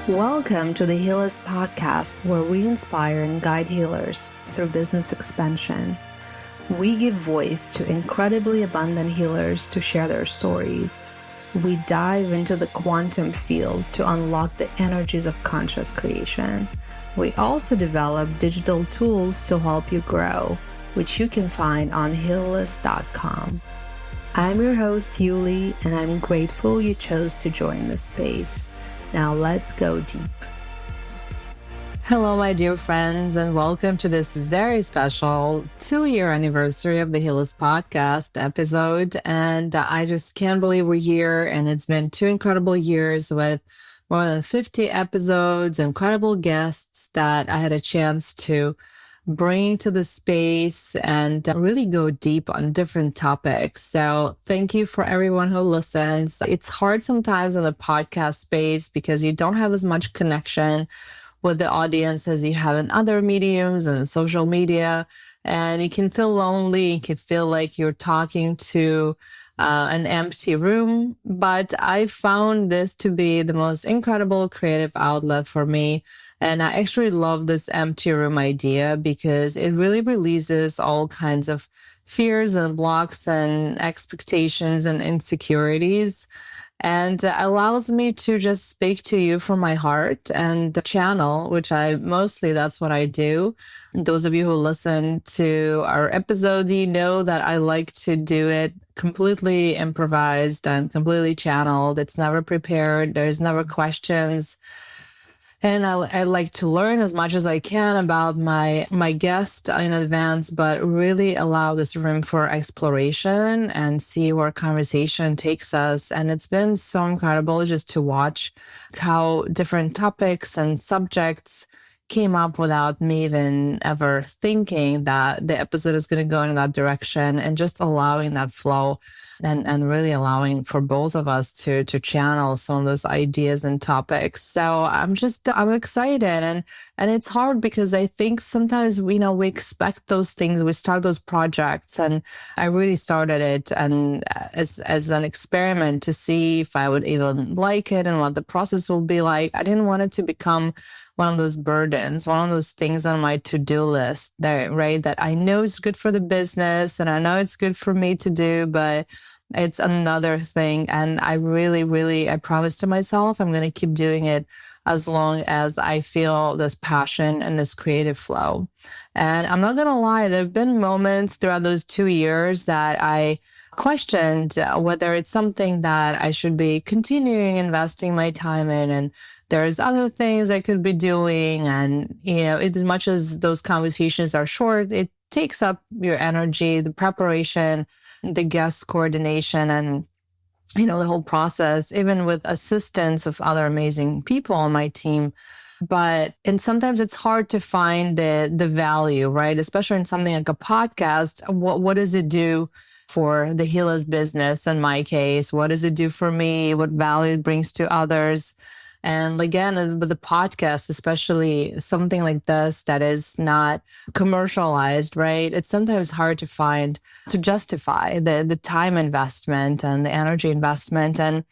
Welcome to the Healers Podcast, where we inspire and guide healers through business expansion. We give voice to incredibly abundant healers to share their stories. We dive into the quantum field to unlock the energies of conscious creation. We also develop digital tools to help you grow, which you can find on healless.com. I'm your host, Yuli, and I'm grateful you chose to join this space. Now let's go deep. Hello, my dear friends, and welcome to this very special 2-year anniversary of the Healers Podcast episode. And I just can't believe we're here. And it's been 2 incredible years with more than 50 episodes, incredible guests that I had a chance to bring to the space and really go deep on different topics. So thank you for everyone who listens. It's hard sometimes in the podcast space because you don't have as much connection with the audience as you have in other mediums and social media. And you can feel lonely. You can feel like you're talking to an empty room. But I found this to be the most incredible creative outlet for me. And I actually love this empty room idea because it really releases all kinds of fears and blocks and expectations and insecurities, and allows me to just speak to you from my heart and channel, which that's what I do. Those of you who listen to our episodes, you know that I like to do it completely improvised and completely channeled. It's never prepared. There's never questions. And I like to learn as much as I can about my guest in advance, but really allow this room for exploration and see where conversation takes us. And it's been so incredible just to watch how different topics and subjects came up without me even ever thinking that the episode is going to go in that direction, and just allowing that flow and really allowing for both of us to channel some of those ideas and topics. So I'm excited, and it's hard because I think sometimes we expect those things, we start those projects, and I really started it and as an experiment to see if I would even like it and what the process will be like. I didn't want it to become one of those burdens, one of those things on my to-do list that I know is good for the business and I know it's good for me to do, but it's another thing. And I I promised to myself I'm going to keep doing it as long as I feel this passion and this creative flow. And I'm not going to lie, there have been moments throughout those 2 years that I questioned whether it's something that I should be continuing investing my time in. And there's other things I could be doing. And, as much as those conversations are short, it takes up your energy, the preparation, the guest coordination, and the whole process, even with assistance of other amazing people on my team. And sometimes it's hard to find the value, right? Especially in something like a podcast. What does it do for the healer's business? In my case, what does it do for me? What value it brings to others? And again, with the podcast, especially something like this that is not commercialized, right? It's sometimes hard to justify the time investment and the energy investment. And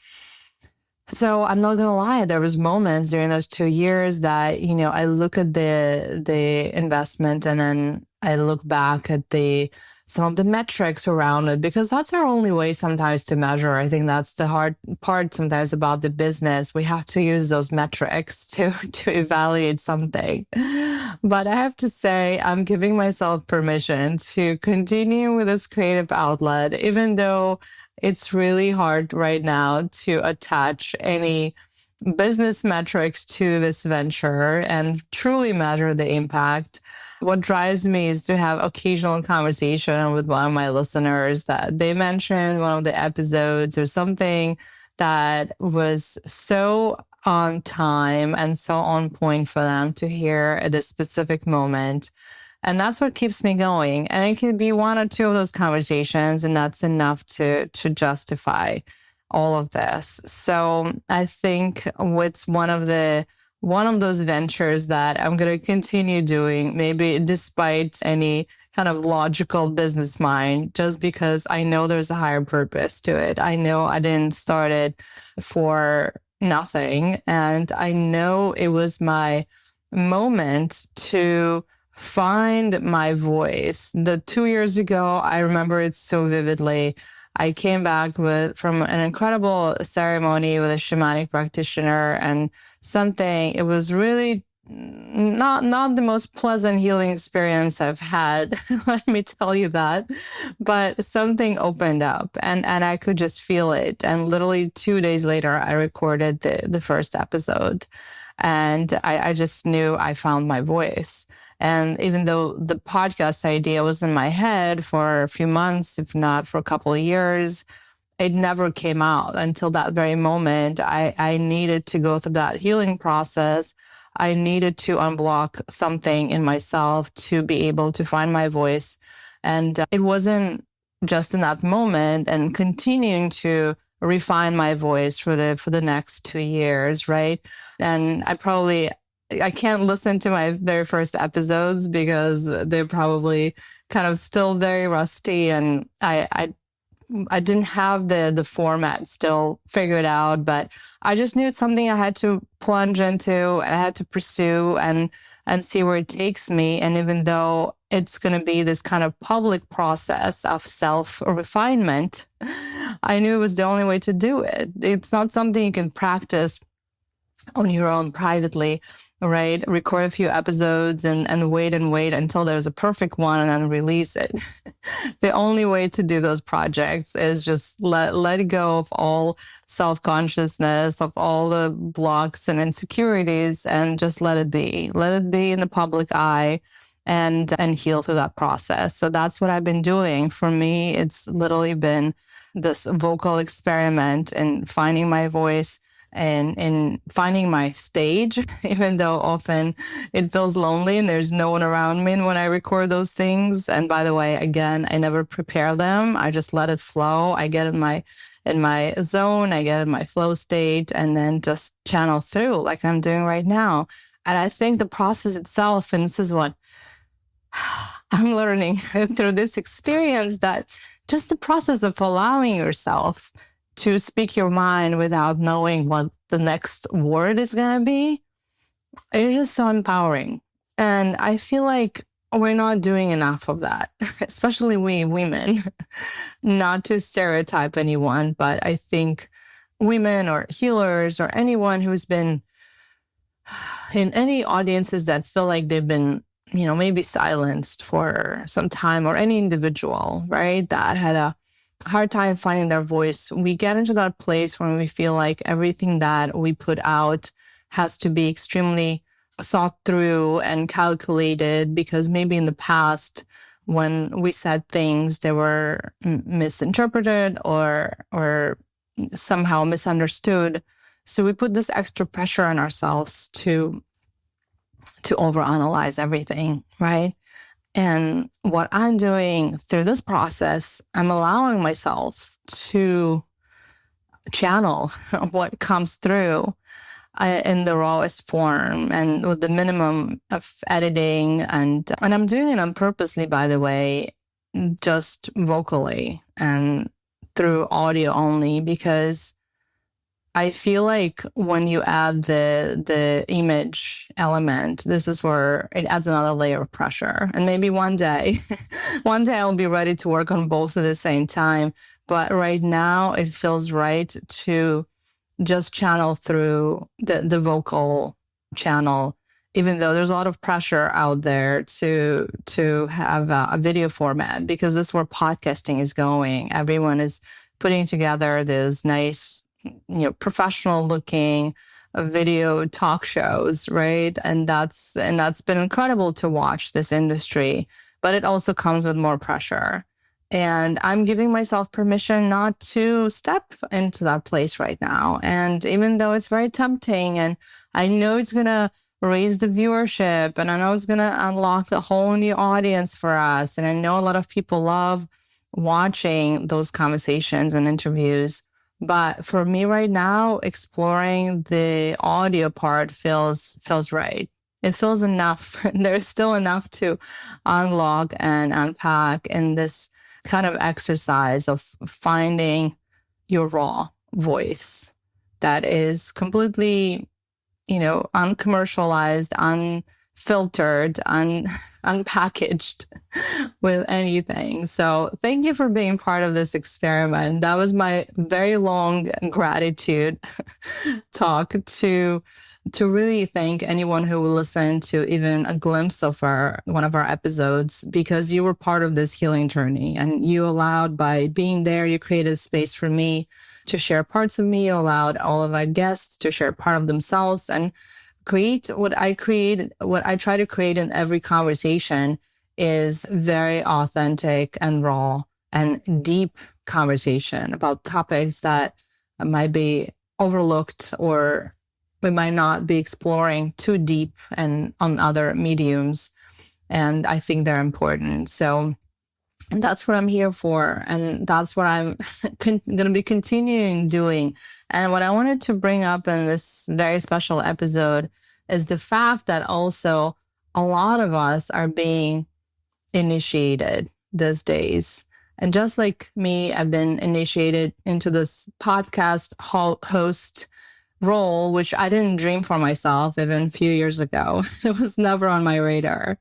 so I'm not going to lie, there was moments during those 2 years that, I look at the investment and then I look back at some of the metrics around it, because that's our only way sometimes to measure. I think that's the hard part sometimes about the business. We have to use those metrics to evaluate something. But I have to say, I'm giving myself permission to continue with this creative outlet, even though it's really hard right now to attach any business metrics to this venture and truly measure the impact. What drives me is to have occasional conversation with one of my listeners that they mentioned one of the episodes or something that was so on time and so on point for them to hear at a specific moment. And that's what keeps me going. And it can be 1 or 2 of those conversations, and that's enough to justify all of this. So I think it's one of those ventures that I'm going to continue doing, maybe despite any kind of logical business mind, just because I know there's a higher purpose to it. I know I didn't start it for nothing. And I know it was my moment to find my voice. The 2 years ago, I remember it so vividly. I came back from an incredible ceremony with a shamanic practitioner, and it was really not the most pleasant healing experience I've had. Let me tell you that. But something opened up, and I could just feel it. And literally 2 days later, I recorded the first episode. And I just knew I found my voice. And even though the podcast idea was in my head for a few months, if not for a couple of years, it never came out until that very moment. I needed to go through that healing process. I needed to unblock something in myself to be able to find my voice. And it wasn't just in that moment, and continuing to refine my voice for the next 2 years, right? And I can't listen to my very first episodes because they're probably kind of still very rusty, and I didn't have the format still figured out, but I just knew it's something I had to plunge into, and I had to pursue and see where it takes me. And even though it's going to be this kind of public process of self-refinement, I knew it was the only way to do it. It's not something you can practice on your own privately, right? Record a few episodes and wait until there's a perfect one and then release it. The only way to do those projects is just let go of all self-consciousness, of all the blocks and insecurities, and just let it be. Let it be in the public eye, and heal through that process. So that's what I've been doing. For me, it's literally been this vocal experiment in finding my voice and in finding my stage, even though often it feels lonely and there's no one around me when I record those things. And by the way, again, I never prepare them. I just let it flow. I get in my zone, I get in my flow state, and then just channel through like I'm doing right now. And I think the process itself, and this is what I'm learning through this experience, that just the process of allowing yourself to speak your mind without knowing what the next word is going to be, it's just so empowering. And I feel like we're not doing enough of that, especially we women. Not to stereotype anyone, but I think women or healers or anyone who's been in any audiences that feel like they've been, maybe silenced for some time, or any individual, right, that had a hard time finding their voice. We get into that place when we feel like everything that we put out has to be extremely thought through and calculated, because maybe in the past when we said things, they were misinterpreted or somehow misunderstood. So we put this extra pressure on ourselves to overanalyze everything, right? And what I'm doing through this process, I'm allowing myself to channel what comes through in the rawest form and with the minimum of editing. And I'm doing it on purposely, by the way, just vocally and through audio only, because I feel like when you add the image element, this is where it adds another layer of pressure. And maybe one day I'll be ready to work on both at the same time. But right now it feels right to just channel through the vocal channel, even though there's a lot of pressure out there to have a video format, because this is where podcasting is going. Everyone is putting together this nice, professional looking video talk shows, right? And that's been incredible to watch this industry, but it also comes with more pressure. And I'm giving myself permission not to step into that place right now. And even though it's very tempting, and I know it's going to raise the viewership, and I know it's going to unlock the whole new audience for us. And I know a lot of people love watching those conversations and interviews. But for me right now, exploring the audio part feels right. It feels enough. There's still enough to unlock and unpack in this kind of exercise of finding your raw voice that is completely, uncommercialized, unfiltered, unpackaged with anything. So thank you for being part of this experiment. That was my very long gratitude talk to really thank anyone who will listen to even a glimpse of one of our episodes, because you were part of this healing journey, and you allowed, by being there, you created space for me to share parts of me. You allowed all of our guests to share part of themselves and create what I try to create in every conversation is very authentic and raw and deep conversation about topics that might be overlooked, or we might not be exploring too deep and on other mediums. And I think they're important. So that's what I'm here for. And that's what I'm going to be continuing doing. And what I wanted to bring up in this very special episode is the fact that also a lot of us are being initiated these days. And just like me, I've been initiated into this podcast host role, which I didn't dream for myself even a few years ago. It was never on my radar.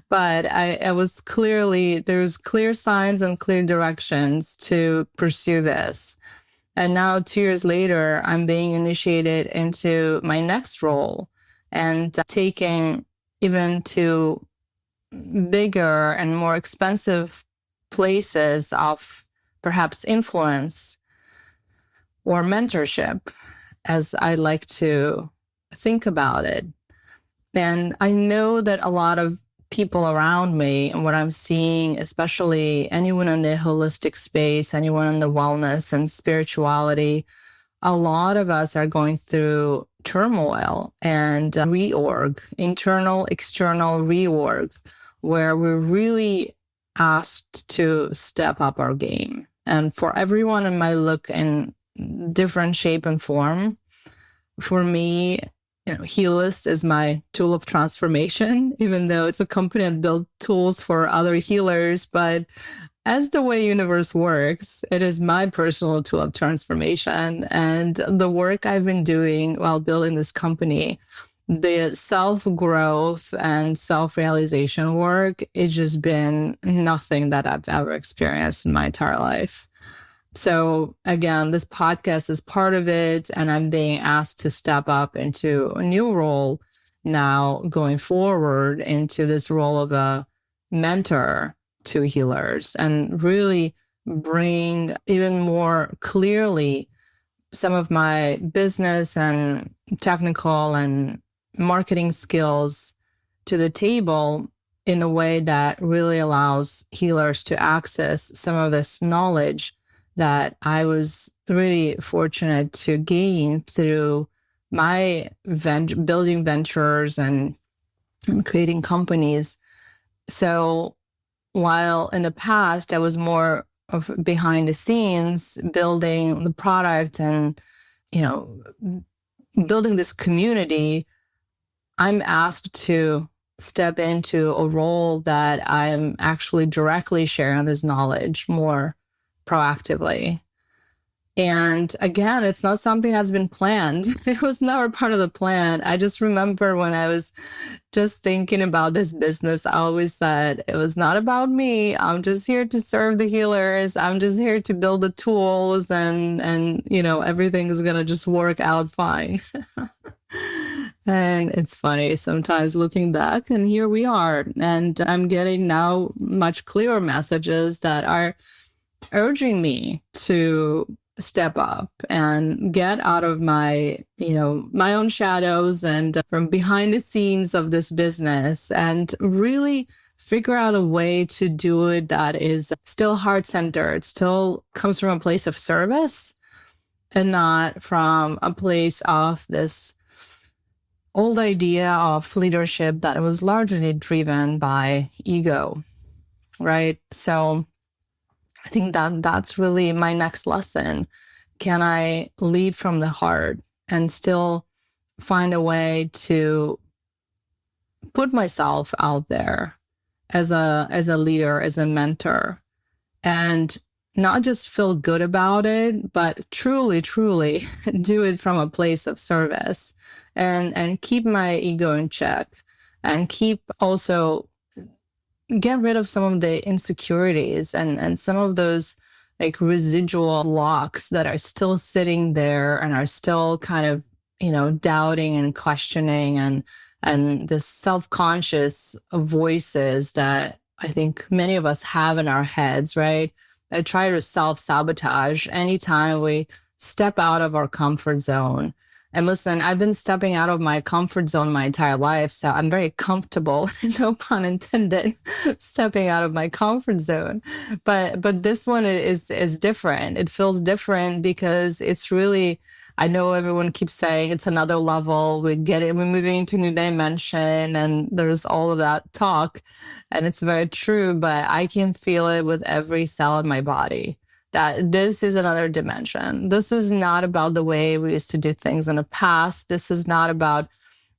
But there's clear signs and clear directions to pursue this. And now 2 years later, I'm being initiated into my next role and taking even to bigger and more expensive places of perhaps influence or mentorship, as I like to think about it. And I know that a lot of people around me, and what I'm seeing, especially anyone in the holistic space, anyone in the wellness and spirituality, a lot of us are going through turmoil and reorg, internal, external reorg, where we're really asked to step up our game. And for everyone, it might look in different shape and form. For me, Healist is my tool of transformation, even though it's a company that builds tools for other healers. But as the way universe works, it is my personal tool of transformation. And the work I've been doing while building this company, the self-growth and self-realization work, it's just been nothing that I've ever experienced in my entire life. So again, this podcast is part of it, and I'm being asked to step up into a new role now going forward, into this role of a mentor to healers, and really bring even more clearly some of my business and technical and marketing skills to the table in a way that really allows healers to access some of this knowledge that I was really fortunate to gain through my building ventures and creating companies. So while in the past I was more of behind the scenes building the product and, building this community, I'm asked to step into a role that I'm actually directly sharing this knowledge more proactively. And again, it's not something that's been planned. It was never part of the plan. I just remember when I was just thinking about this business, I always said, it was not about me. I'm just here to serve the healers. I'm just here to build the tools and everything is going to just work out fine. And it's funny sometimes looking back, and here we are. And I'm getting now much clearer messages that are urging me to step up and get out of my own shadows and from behind the scenes of this business, and really figure out a way to do it that is still heart-centered, still comes from a place of service and not from a place of this old idea of leadership that was largely driven by ego, right? So I think that's really my next lesson. Can I lead from the heart and still find a way to put myself out there as a leader, as a mentor, and not just feel good about it, but truly, truly do it from a place of service and keep my ego in check and keep also get rid of some of the insecurities and some of those like residual blocks that are still sitting there and are still kind of, doubting and questioning and the self-conscious voices that I think many of us have in our heads, right? That try to self-sabotage anytime we step out of our comfort zone. And listen, I've been stepping out of my comfort zone my entire life, so I'm very comfortable, no pun intended, stepping out of my comfort zone. But this one is different. It feels different because it's really, I know everyone keeps saying it's another level. We're moving into a new dimension, and there's all of that talk, and it's very true. But I can feel it with every cell in my body that this is another dimension. This is not about the way we used to do things in the past. This is not about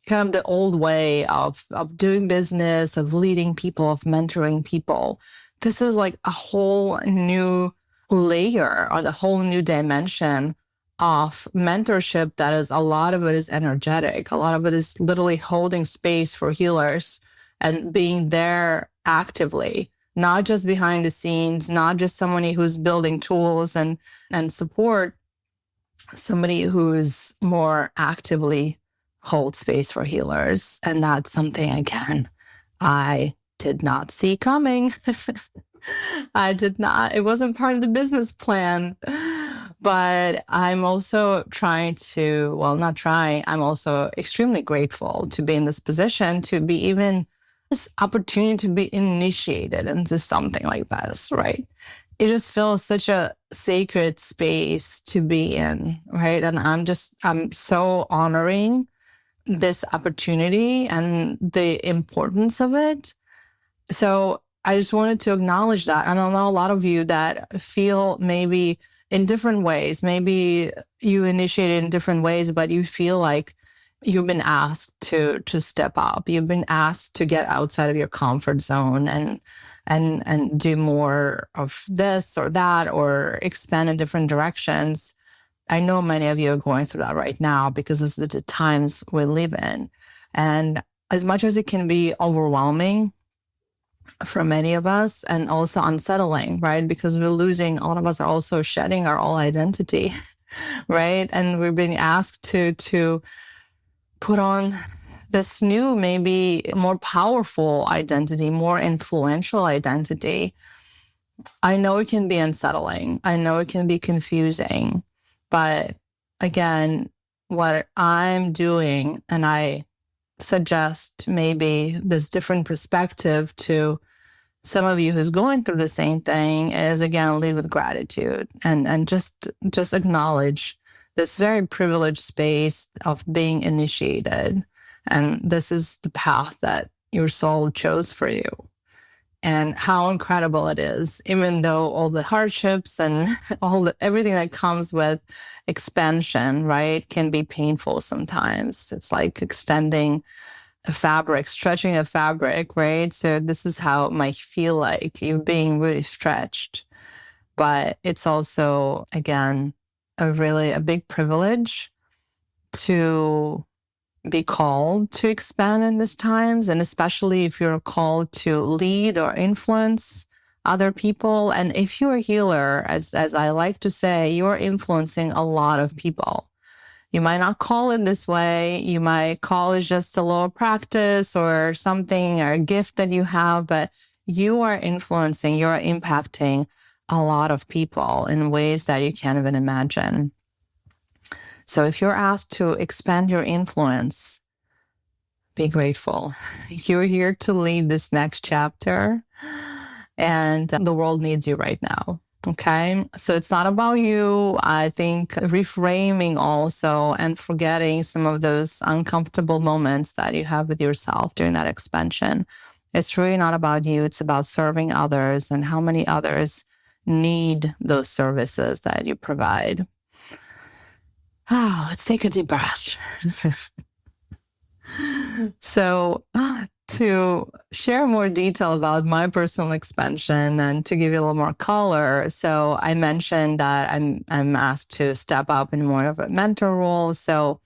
kind of the old way of doing business, of leading people, of mentoring people. This is like a whole new layer or the whole new dimension of mentorship that is, a lot of it is energetic. A lot of it is literally holding space for healers and being there actively, not just behind the scenes, not just somebody who's building tools and support, somebody who's more actively hold space for healers. And that's something, again, I did not see coming. I did not. It wasn't part of the business plan. But I'm also I'm also extremely grateful to be in this position, to be even this opportunity to be initiated into something like this, right? It just feels such a sacred space to be in, right? And I'm so honoring this opportunity and the importance of it. So I just wanted to acknowledge that. And I know a lot of you that feel maybe in different ways, maybe you initiated in different ways, but you feel like you've been asked to step up. You've been asked to get outside of your comfort zone and do more of this or that or expand in different directions. I know many of you are going through that right now because this is the times we live in. And as much as it can be overwhelming for many of us and also unsettling, right? Because a lot of us are also shedding our old identity, right? And we're being asked to put on this new, maybe more powerful identity, more influential identity. I know it can be unsettling. I know it can be confusing. But again, what I'm doing, and I suggest maybe this different perspective to some of you who's going through the same thing, is again, lead with gratitude and just acknowledge this very privileged space of being initiated. And this is the path that your soul chose for you. And how incredible it is, even though all the hardships and everything that comes with expansion, right, can be painful sometimes. It's like extending a fabric, stretching a fabric, right? So this is how it might feel like you're being really stretched. But it's also, again, a big privilege to be called to expand in these times, and especially if you're called to lead or influence other people. And if you're a healer, as I like to say, you're influencing a lot of people. You might not call it this way. You might call it just a little practice or something or a gift that you have, but you are influencing, you're impacting a lot of people in ways that you can't even imagine. So if you're asked to expand your influence, be grateful. You're here to lead this next chapter, and the world needs you right now. Okay. So it's not about you. I think reframing also and forgetting some of those uncomfortable moments that you have with yourself during that expansion. It's really not about you. It's about serving others and how many others need those services that you provide. Let's take a deep breath. So to share more detail about my personal expansion and to give you a little more color. So I mentioned that I'm asked to step up in more of a mentor role. So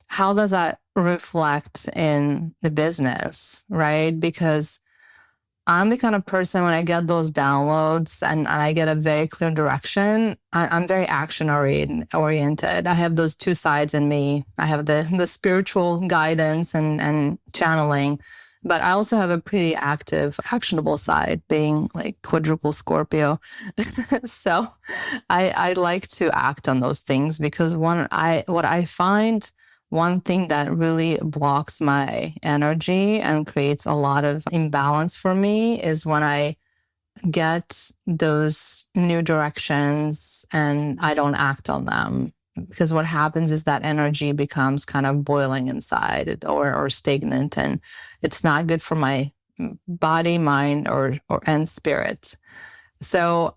how does that reflect in the business, right? Because I'm the kind of person when I get those downloads and I get a very clear direction, I'm very action oriented. I have those two sides in me. I have the spiritual guidance and channeling, but I also have a pretty active, actionable side, being like quadruple Scorpio. So I like to act on those things because what I find one thing that really blocks my energy and creates a lot of imbalance for me is when I get those new directions and I don't act on them. Because what happens is that energy becomes kind of boiling inside or stagnant, and it's not good for my body, mind, or and spirit. So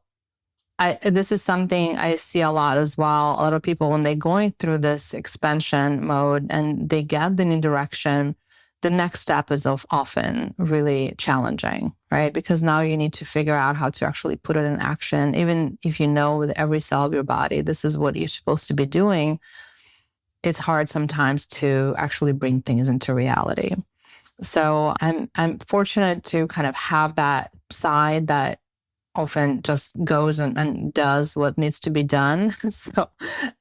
this is something I see a lot as well. A lot of people, when they're going through this expansion mode and they get the new direction, the next step is often really challenging, right? Because now you need to figure out how to actually put it in action. Even if you know with every cell of your body, this is what you're supposed to be doing, it's hard sometimes to actually bring things into reality. So I'm fortunate to kind of have that side that often just goes and does what needs to be done. So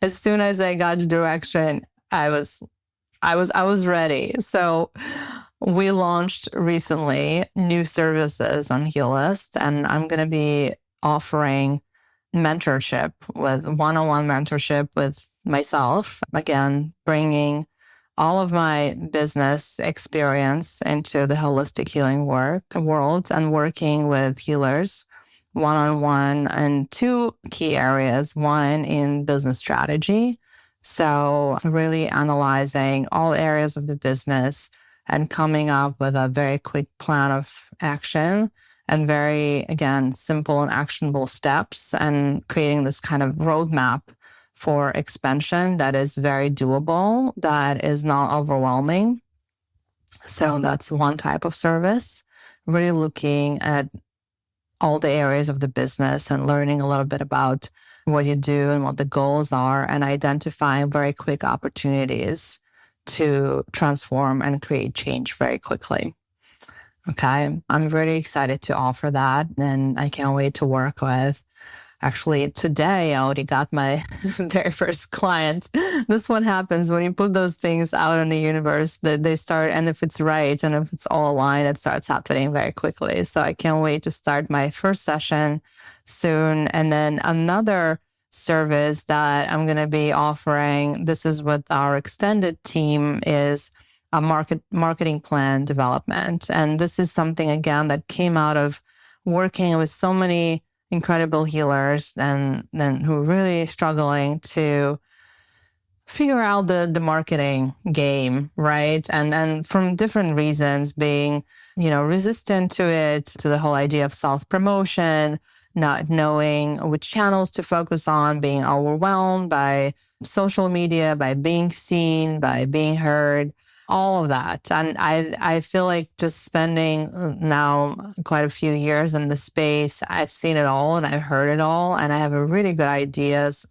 as soon as I got direction, I was ready. So we launched recently new services on Helist, and I'm going to be offering mentorship with one-on-one mentorship with myself. Again, bringing all of my business experience into the holistic healing world and working with healers one-on-one in two key areas. One in business strategy. So really analyzing all areas of the business and coming up with a very quick plan of action and very, again, simple and actionable steps and creating this kind of roadmap for expansion that is very doable, that is not overwhelming. So that's one type of service, really looking at all the areas of the business and learning a little bit about what you do and what the goals are and identifying very quick opportunities to transform and create change very quickly. Okay. I'm really excited to offer that, and I can't wait to work with. Actually, today I already got my very first client. This one happens when you put those things out in the universe, that they start, and if it's right and if it's all aligned, it starts happening very quickly. So I can't wait to start my first session soon. And then another service that I'm going to be offering, this is with our extended team, is a marketing plan development. And this is something, again, that came out of working with so many incredible healers and then who are really struggling to figure out the marketing game, right? And then from different reasons, being, resistant to it, to the whole idea of self-promotion, not knowing which channels to focus on, being overwhelmed by social media, by being seen, by being heard, all of that. And I feel like just spending now quite a few years in the space, I've seen it all and I've heard it all. And I have a really good ideas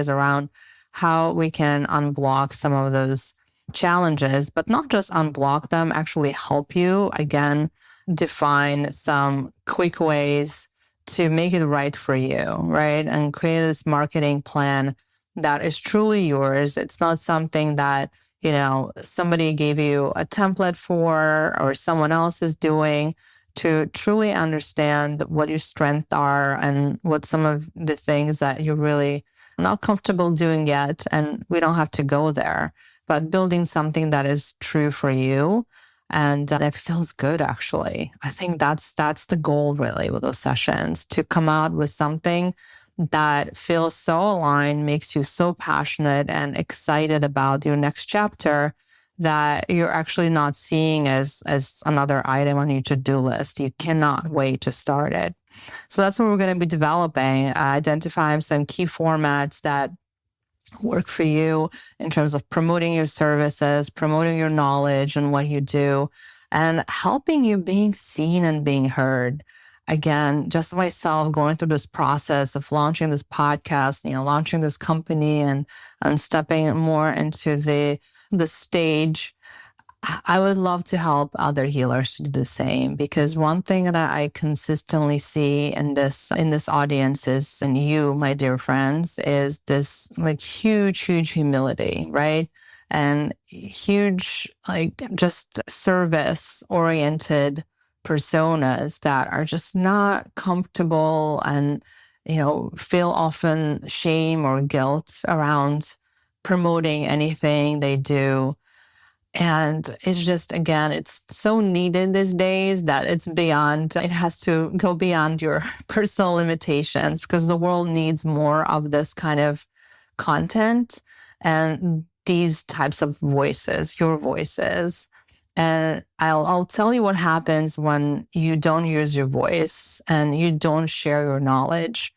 around how we can unblock some of those challenges, but not just unblock them, actually help you, again, define some quick ways to make it right for you, right? And create this marketing plan that is truly yours. It's not something that, somebody gave you a template for or someone else is doing, to truly understand what your strengths are and what some of the things that you're really not comfortable doing yet. And we don't have to go there, but building something that is true for you and that feels good, actually. I think that's the goal really with those sessions, to come out with something that feels so aligned, makes you so passionate and excited about your next chapter that you're actually not seeing as another item on your to-do list. You cannot wait to start it. So that's what we're going to be developing, identifying some key formats that work for you in terms of promoting your services, promoting your knowledge and what you do, and helping you being seen and being heard. Again, just myself going through this process of launching this podcast, launching this company and stepping more into the stage. I would love to help other healers to do the same, because one thing that I consistently see in this audience is, and you, my dear friends, is this like huge humility, right? And huge, like, just service oriented personas that are just not comfortable and, feel often shame or guilt around promoting anything they do. And it's just, again, it's so needed these days that it has to go beyond your personal limitations, because the world needs more of this kind of content and these types of voices, your voices. And I'll tell you what happens when you don't use your voice and you don't share your knowledge.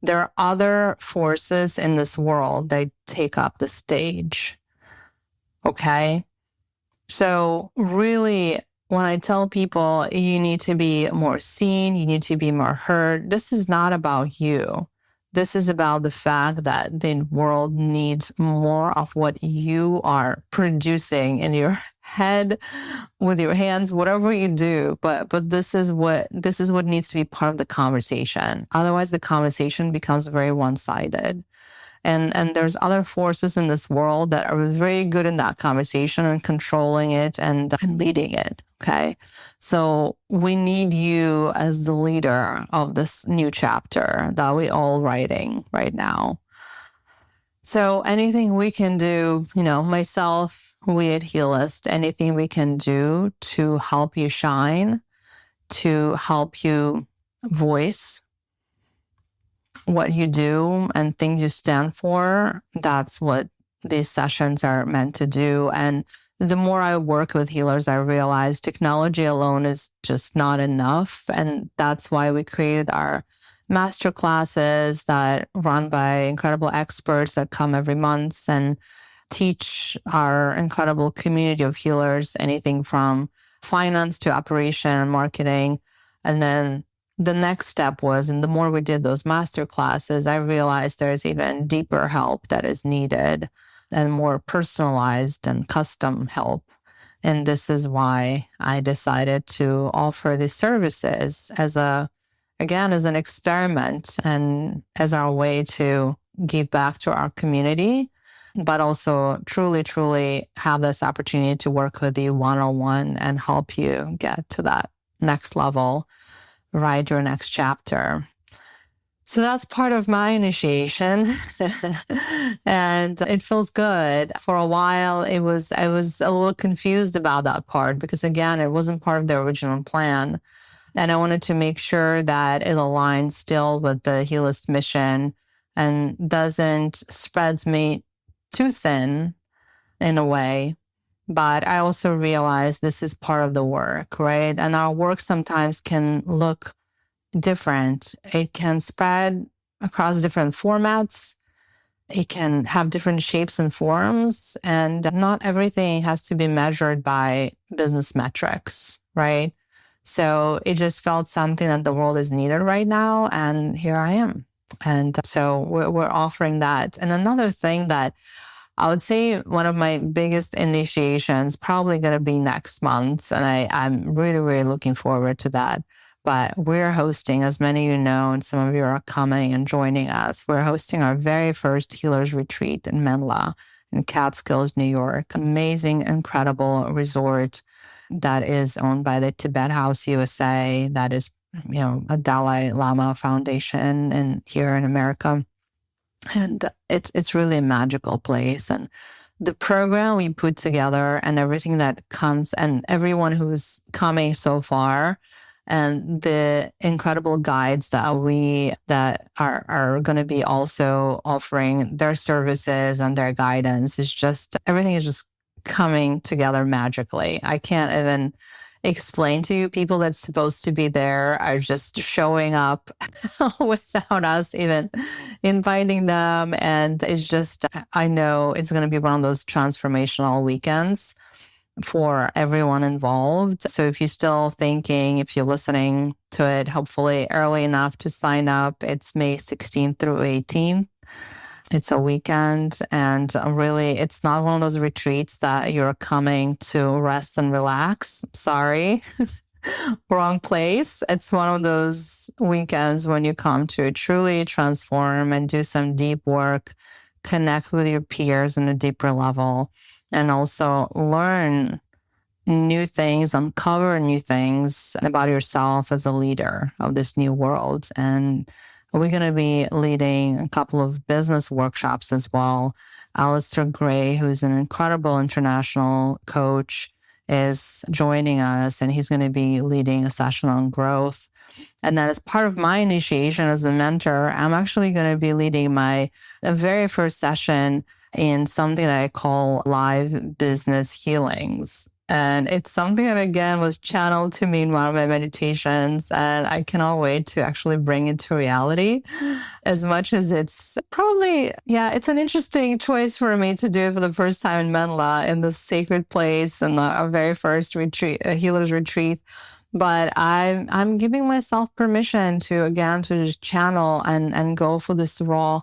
There are other forces in this world that take up the stage. Okay? So really, when I tell people you need to be more seen, you need to be more heard, this is not about you. This is about the fact that the world needs more of what you are producing in your head, with your hands, whatever you do. But this is what needs to be part of the conversation. Otherwise, the conversation becomes very one-sided. And there's other forces in this world that are very good in that conversation and controlling it and leading it. Okay. So we need you as the leader of this new chapter that we're all writing right now. So anything we can do, myself, we at Healist, anything we can do to help you shine, to help you voice what you do and things you stand for, that's what these sessions are meant to do. And the more I work with healers, I realize technology alone is just not enough. And that's why we created our master classes that run by incredible experts that come every month and teach our incredible community of healers anything from finance to operation and marketing. And then the next step was, and the more we did those master classes, I realized there's even deeper help that is needed and more personalized and custom help. And this is why I decided to offer these services as an experiment and as our way to give back to our community, but also truly have this opportunity to work with you one-on-one and help you get to that next level, write your next chapter. So that's part of my initiation. And it feels good. For a while, I was a little confused about that part because, again, it wasn't part of the original plan. And I wanted to make sure that it aligns still with the Healist mission and doesn't spread me too thin in a way. But I also realized this is part of the work, right? And our work sometimes can look different. It can spread across different formats. It can have different shapes and forms. And not everything has to be measured by business metrics, right? So it just felt something that the world is needed right now. And here I am. And so we're offering that. And another thing that I would say one of my biggest initiations probably going to be next month. And I'm really looking forward to that. But we're hosting, as many of you know, and some of you are coming and joining us, we're hosting our very first Healers Retreat in Menla in Catskills, New York. Amazing, incredible resort that is owned by the Tibet House USA, that is, a Dalai Lama foundation here in America. And it's really a magical place. And the program we put together and everything that comes and everyone who's coming so far and the incredible guides that are going to be also offering their services and their guidance is just, everything is just coming together magically. I can't even explain to you. People that's supposed to be there are just showing up without us even inviting them. And it's just, I know it's going to be one of those transformational weekends for everyone involved. So if you're still thinking, if you're listening to it, hopefully early enough to sign up, it's May 16th through 18th. It's a weekend, and really, it's not one of those retreats that you're coming to rest and relax. Sorry, wrong place. It's one of those weekends when you come to truly transform and do some deep work, connect with your peers on a deeper level, and also learn new things, uncover new things about yourself as a leader of this new world. And we're going to be leading a couple of business workshops as well. Alistair Gray, who's an incredible international coach, is joining us, and he's going to be leading a session on growth. And then as part of my initiation as a mentor, I'm actually going to be leading my very first session in something that I call live business healings. And it's something that, again, was channeled to me in one of my meditations. And I cannot wait to actually bring it to reality. As much as it's probably, it's an interesting choice for me to do it for the first time in Menla, in this sacred place, and our very first retreat, a healer's retreat. But I'm giving myself permission to, again, to just channel and go for this raw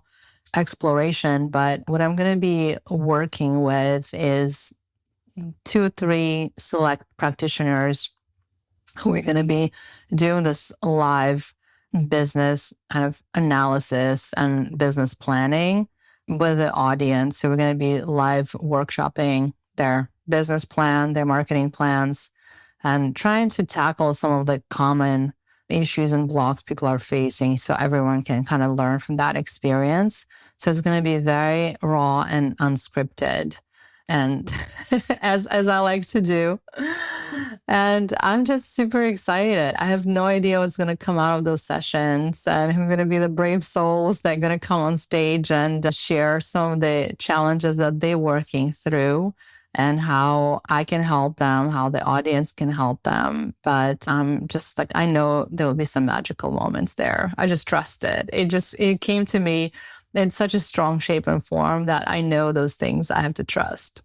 exploration. But what I'm going to be working with is 2 or 3 select practitioners who are going to be doing this live business kind of analysis and business planning with the audience. So we're going to be live workshopping their business plan, their marketing plans, and trying to tackle some of the common issues and blocks people are facing so everyone can kind of learn from that experience. So it's going to be very raw and unscripted. And as I like to do. And I'm just super excited. I have no idea what's going to come out of those sessions, and who are going to be the brave souls that are going to come on stage and share some of the challenges that they're working through, and how I can help them, how the audience can help them. But I'm just like, I know there will be some magical moments there. I just trust it. It came to me in such a strong shape and form that I know those things I have to trust.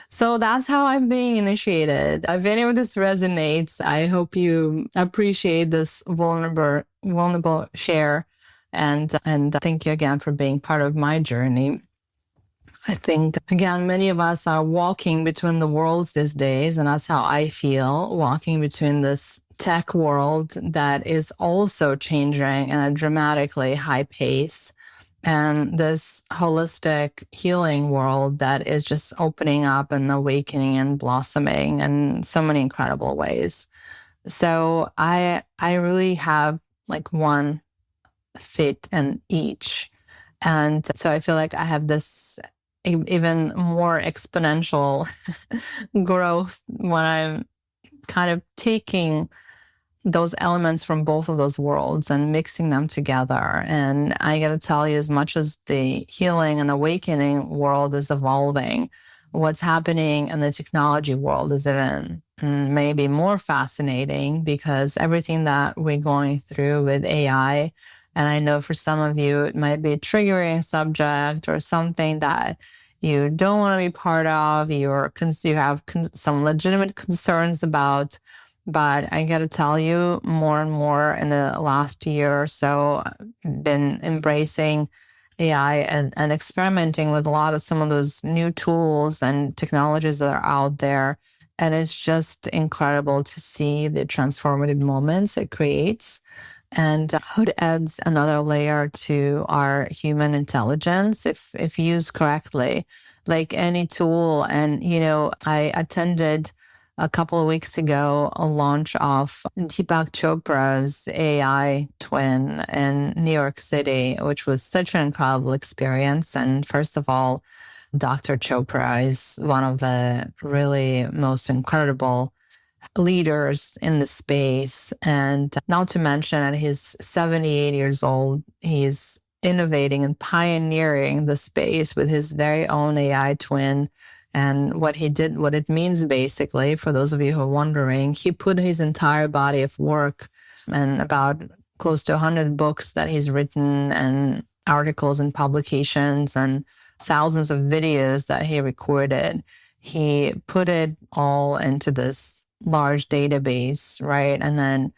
So that's how I'm being initiated. If any of this resonates, I hope you appreciate this vulnerable share. And thank you again for being part of my journey. I think, again, many of us are walking between the worlds these days, and that's how I feel, walking between this tech world that is also changing at a dramatically high pace, and this holistic healing world that is just opening up and awakening and blossoming in so many incredible ways. So I really have like one fit in each. And so I feel like I have this even more exponential growth when I'm kind of taking those elements from both of those worlds and mixing them together. And I got to tell you, as much as the healing and awakening world is evolving, what's happening in the technology world is even maybe more fascinating, because everything that we're going through with AI, and I know for some of you, it might be a triggering subject or something that you don't want to be part of, you have some legitimate concerns about. But I got to tell you, more and more in the last year or so, I've been embracing AI and experimenting with a lot of some of those new tools and technologies that are out there. And it's just incredible to see the transformative moments it creates, and how it adds another layer to our human intelligence if used correctly, like any tool. And, I attended a couple of weeks ago a launch of Deepak Chopra's AI twin in New York City, which was such an incredible experience. And first of all, Dr. Chopra is one of the really most incredible leaders in the space. And not to mention, at he's 78 years old, he's innovating and pioneering the space with his very own AI twin. And what he did, what it means basically, for those of you who are wondering, he put his entire body of work and about close to 100 books that he's written and articles and publications and thousands of videos that he recorded. He put it all into this large database, right? And then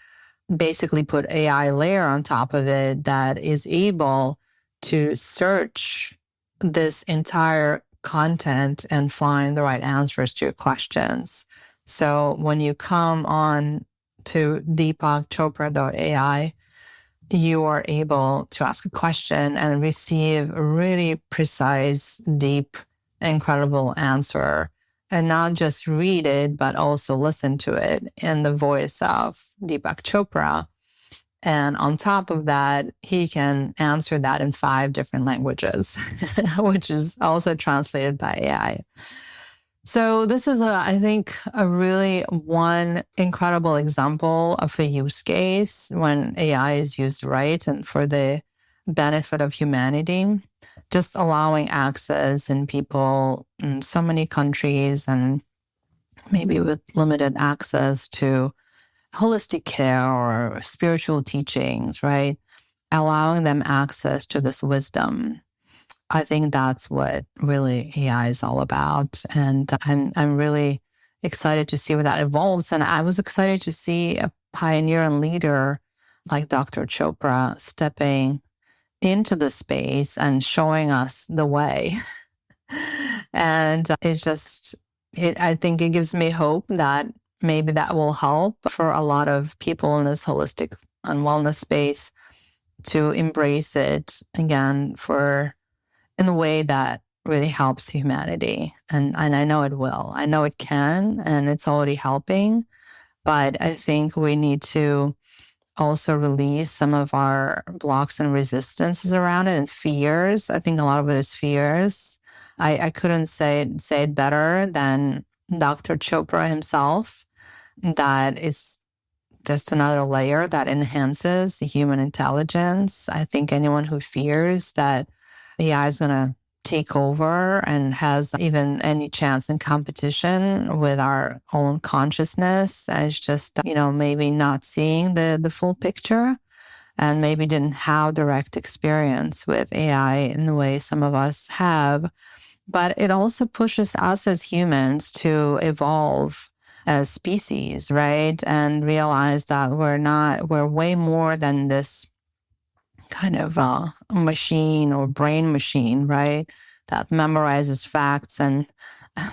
basically put AI layer on top of it that is able to search this entire content and find the right answers to your questions. So when you come on to deepakchopra.ai, you are able to ask a question and receive a really precise, deep, incredible answer. And not just read it, but also listen to it in the voice of Deepak Chopra. And on top of that, he can answer that in 5 different languages, which is also translated by AI. So this is, I think, a really one incredible example of a use case when AI is used right and for the benefit of humanity, just allowing access in people in so many countries and maybe with limited access to holistic care or spiritual teachings, right? Allowing them access to this wisdom. I think that's what really AI is all about. And I'm really excited to see where that evolves. And I was excited to see a pioneer and leader like Dr. Chopra stepping into the space and showing us the way. And I think it gives me hope that maybe that will help for a lot of people in this holistic and wellness space to embrace it again in a way that really helps humanity. And I know it will. I know it can, and it's already helping. But I think we need to also release some of our blocks and resistances around it and fears. I think a lot of it is fears. I couldn't say it better than Dr. Chopra himself. That is just another layer that enhances the human intelligence. I think anyone who fears that AI is going to take over and has even any chance in competition with our own consciousness is just, maybe not seeing the full picture and maybe didn't have direct experience with AI in the way some of us have. But it also pushes us as humans to evolve as species, right? And realize that we're way more than this kind of machine or brain machine, right? That memorizes facts and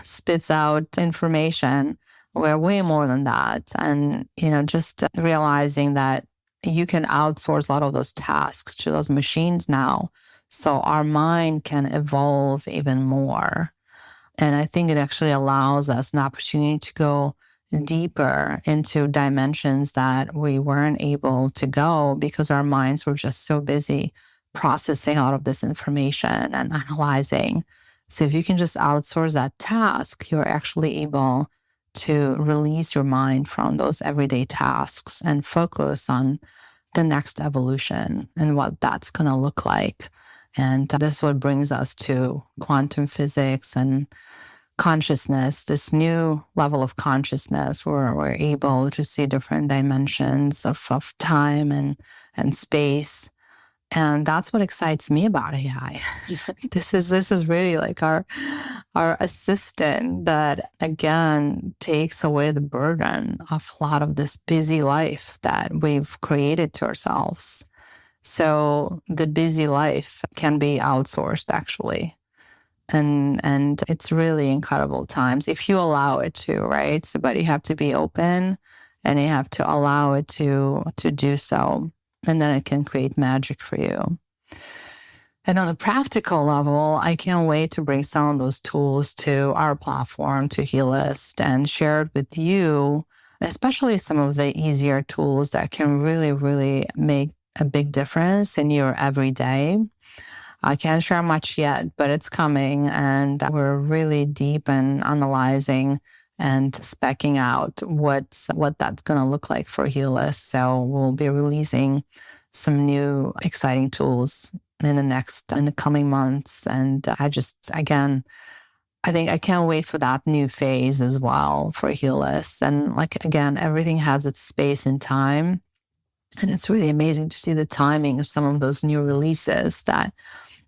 spits out information. We're way more than that. And, just realizing that you can outsource a lot of those tasks to those machines now. So our mind can evolve even more. And I think it actually allows us an opportunity to go deeper into dimensions that we weren't able to go because our minds were just so busy processing all of this information and analyzing. So if you can just outsource that task, you're actually able to release your mind from those everyday tasks and focus on the next evolution and what that's going to look like. And this is what brings us to quantum physics and consciousness, this new level of consciousness where we're able to see different dimensions of time and space. And that's what excites me about AI. This is really like our assistant that, again, takes away the burden of a lot of this busy life that we've created to ourselves. So the busy life can be outsourced, actually. And it's really incredible times if you allow it to, right? So, but you have to be open and you have to allow it to do so. And then it can create magic for you. And on a practical level, I can't wait to bring some of those tools to our platform, to Healist, and share it with you, especially some of the easier tools that can really, really make a big difference in your everyday. I can't share much yet, but it's coming, and we're really deep in analyzing and speccing out what that's going to look like for Healist. So we'll be releasing some new exciting tools in the coming months. And I think I can't wait for that new phase as well for Healist. And like, again, everything has its space and time. And it's really amazing to see the timing of some of those new releases that,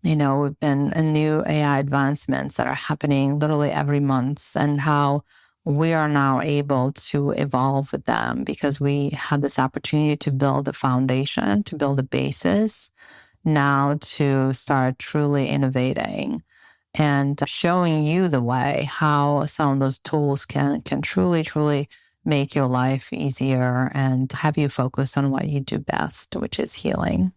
we've been new AI advancements that are happening literally every month, and how we are now able to evolve with them because we had this opportunity to build a foundation, to build a basis, now to start truly innovating and showing you the way how some of those tools can truly, truly make your life easier and have you focus on what you do best, which is healing.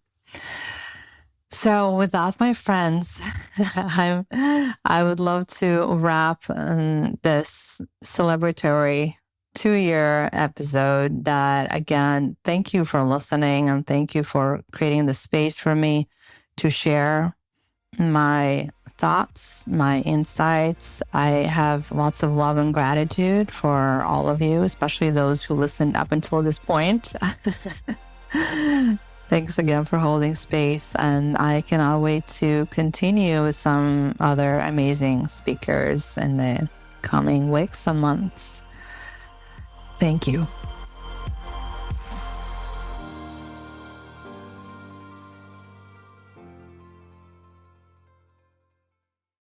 So with that, my friends, I would love to wrap this celebratory 2-year episode that, again, thank you for listening and thank you for creating the space for me to share my thoughts, my insights. I have lots of love and gratitude for all of you, especially those who listened up until this point. Thanks again for holding space, and I cannot wait to continue with some other amazing speakers in the coming weeks and months. Thank you.